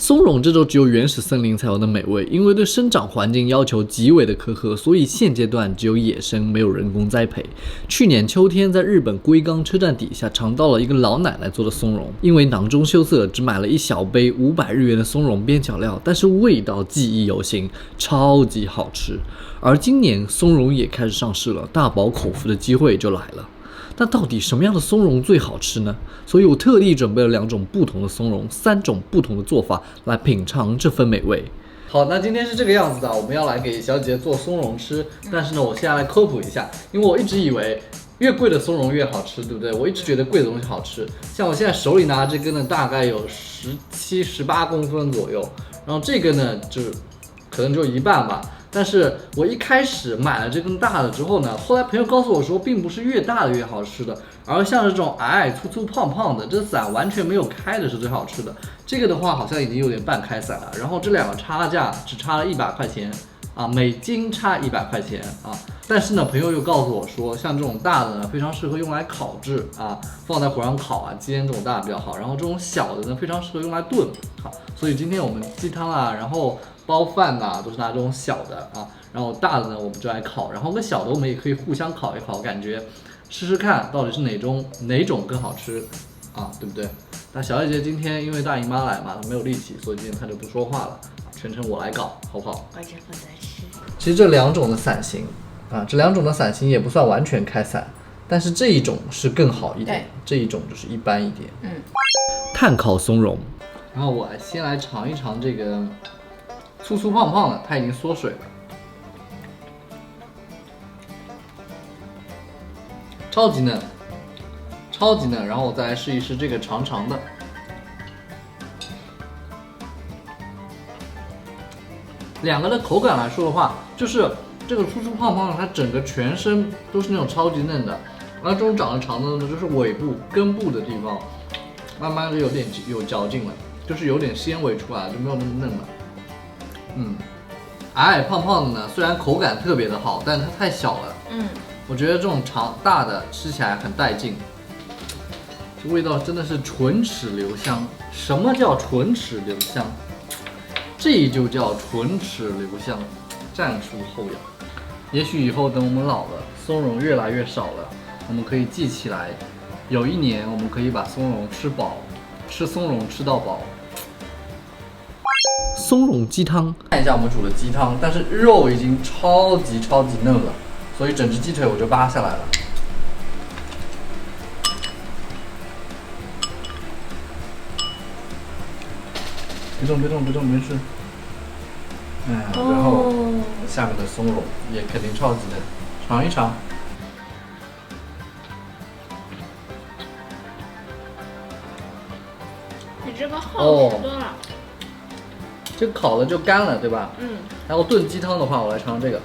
松茸这种只有原始森林才有的美味，因为对生长环境要求极为的苛刻，所以现阶段只有野生，没有人工栽培。去年秋天，在日本龟冈车站底下尝到了一个老奶奶做的松茸，因为囊中羞涩，只买了一小杯500日元的松茸边角料，但是味道记忆犹新，超级好吃。而今年松茸也开始上市了，大饱口福的机会就来了。那到底什么样的松茸最好吃呢？所以我特地准备了2种不同的松茸，3种不同的做法来品尝这份美味。好，那今天是这个样子的，我们要来给小姐姐做松茸吃。但是呢，我现在来科普一下，因为我一直以为越贵的松茸越好吃，对不对？我一直觉得贵的东西好吃。像我现在手里拿这根呢，大概有17、18公分左右，然后这个呢，就可能就一半吧。但是我一开始买了这根大的之后呢，后来朋友告诉我说，并不是越大的越好吃的，而像这种矮矮粗粗胖胖的，这伞完全没有开的是最好吃的。这个的话好像已经有点半开伞了，然后这两个差价只差了100块钱啊，每斤差100块钱啊。但是呢，朋友又告诉我说，像这种大的呢，非常适合用来烤制啊，放在火上烤啊，煎这种大的比较好。然后这种小的呢，非常适合用来炖。好，所以今天我们鸡汤啊，然后包饭呐，都是拿这种小的啊，然后大的呢我们就来烤，然后跟小的我们也可以互相烤一烤，感觉试试看到底是哪种更好吃啊，对不对？那小姐姐今天因为大姨妈来嘛，她没有力气，所以今天她就不说话了，全程我来搞，好不好？我就负责吃。其实这2种的伞形啊，这2种的伞形也不算完全开伞，但是这一种是更好一点，这一种就是一般一点。炭烤松茸，然后我先来尝一尝这个。粗粗胖胖的，它已经缩水了，超级嫩，超级嫩。然后我再来试一试这个长长的，两个的口感来说的话，就是这个粗粗胖胖的，它整个全身都是那种超级嫩的，而这种长得长的呢，就是尾部、根部的地方，慢慢的有嚼劲了，就是有点纤维出来，就没有那么嫩了。矮矮胖胖的呢，虽然口感特别的好，但它太小了。我觉得这种大的吃起来很带劲，这味道真的是唇齿留香。什么叫唇齿留香？这就叫唇齿留香，战术后仰。也许以后等我们老了，松茸越来越少了，我们可以记起来，有一年我们可以把松茸吃饱，吃松茸吃到饱。松茸鸡汤，看一下我们煮的鸡汤，但是肉已经超级嫩了，所以整只鸡腿我就扒下来了。别动，没事。然后下面的松茸也肯定超级嫩，尝一尝。你这个好吃多了。这个烤了就干了，对吧？然后炖鸡汤的话，我来尝尝这个。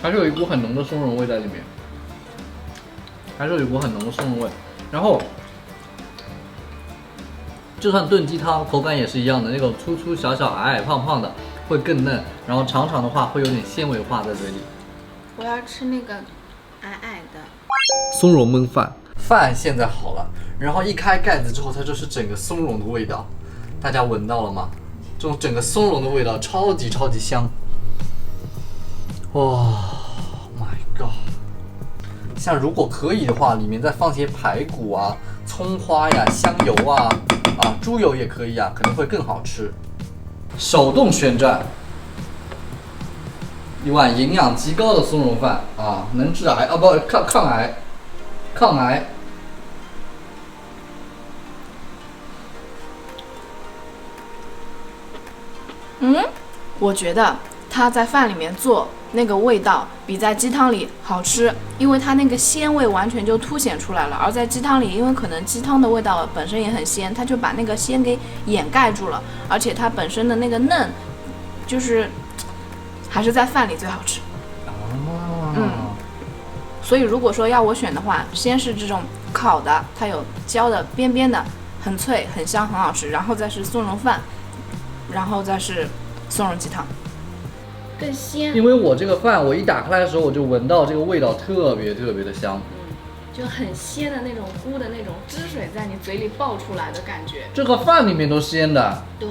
还是有一股很浓的松茸味在里面，然后，就算炖鸡汤，口感也是一样的，那种粗粗小小、矮矮胖胖的会更嫩，然后长长的话会有点纤维化在嘴里。我要吃那个矮矮的松茸焖饭，饭现在好了，然后一开盖子之后，它就是整个松茸的味道，大家闻到了吗？这种整个松茸的味道超级香，哇 ，My God！ 像如果可以的话，里面再放些排骨啊、葱花呀、香油啊，猪油也可以啊，可能会更好吃。手动旋转。一碗营养极高的松茸饭啊，能治癌啊，不抗癌。我觉得它在饭里面做那个味道比在鸡汤里好吃，因为它那个鲜味完全就凸显出来了。而在鸡汤里，因为可能鸡汤的味道本身也很鲜，它就把那个鲜给掩盖住了，而且它本身的那个嫩，就是还是在饭里最好吃。所以如果说要我选的话，先是这种烤的，它有焦的边边的，很脆很香很好吃，然后再是松茸饭，然后再是松茸鸡汤。更鲜，因为我这个饭我一打开来的时候，我就闻到这个味道特别特别的香，就很鲜的那种菇的那种汁水在你嘴里爆出来的感觉。这个饭里面都鲜的。对，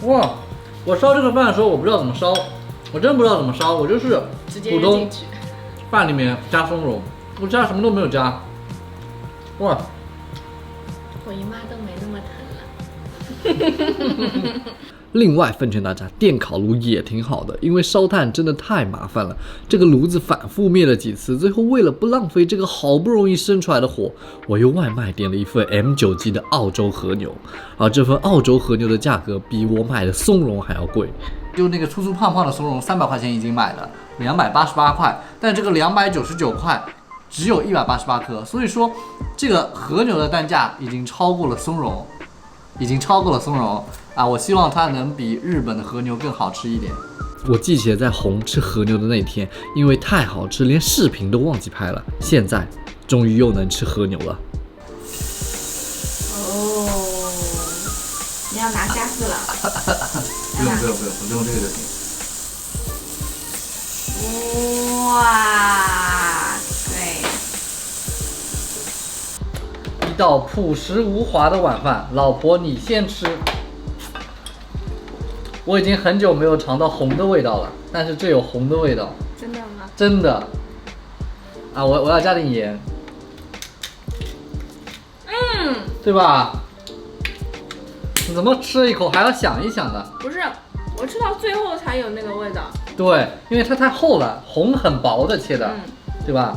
哇！我烧这个饭的时候，我不知道怎么烧，我真不知道怎么烧，我就是直接普通扔进去。饭里面加松茸，我加什么都没有加。哇！我姨妈都没那么疼了。另外奉劝大家，电烤炉也挺好的，因为烧炭真的太麻烦了。这个炉子反复灭了几次，最后为了不浪费这个好不容易生出来的火，我又外卖点了一份 M9 级的澳洲和牛，而这份澳洲和牛的价格比我买的松茸还要贵。就那个粗粗胖胖的松茸，300块钱已经买了，288块，但这个299块只有188克，所以说这个和牛的单价已经超过了松茸，啊！我希望它能比日本的和牛更好吃一点。我记起了在红吃和牛的那天，因为太好吃，连视频都忘记拍了。现在终于又能吃和牛了。哦，你要拿夹子了？不用，我用这个就行。哇塞！一道朴实无华的晚饭，老婆你先吃。我已经很久没有尝到红的味道了，但是这有红的味道，真的吗？真的。啊，我要加点盐，对吧？你怎么吃了一口还要想一想的？不是，我吃到最后才有那个味道。对，因为它太厚了，红很薄的切的，对吧？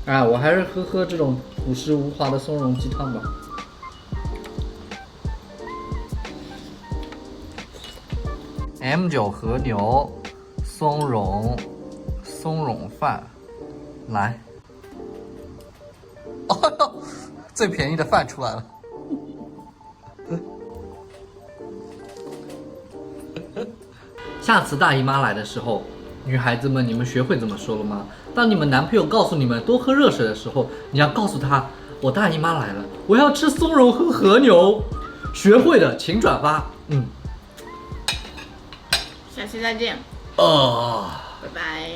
哎，我还是喝这种朴实无华的松茸鸡汤吧。M9 和牛，松茸饭，来。哦，最便宜的饭出来了。下次大姨妈来的时候，女孩子们，你们学会怎么说了吗？当你们男朋友告诉你们多喝热水的时候，你要告诉他，我大姨妈来了，我要吃松茸和和牛。学会的请转发。下期再见，啊。拜拜。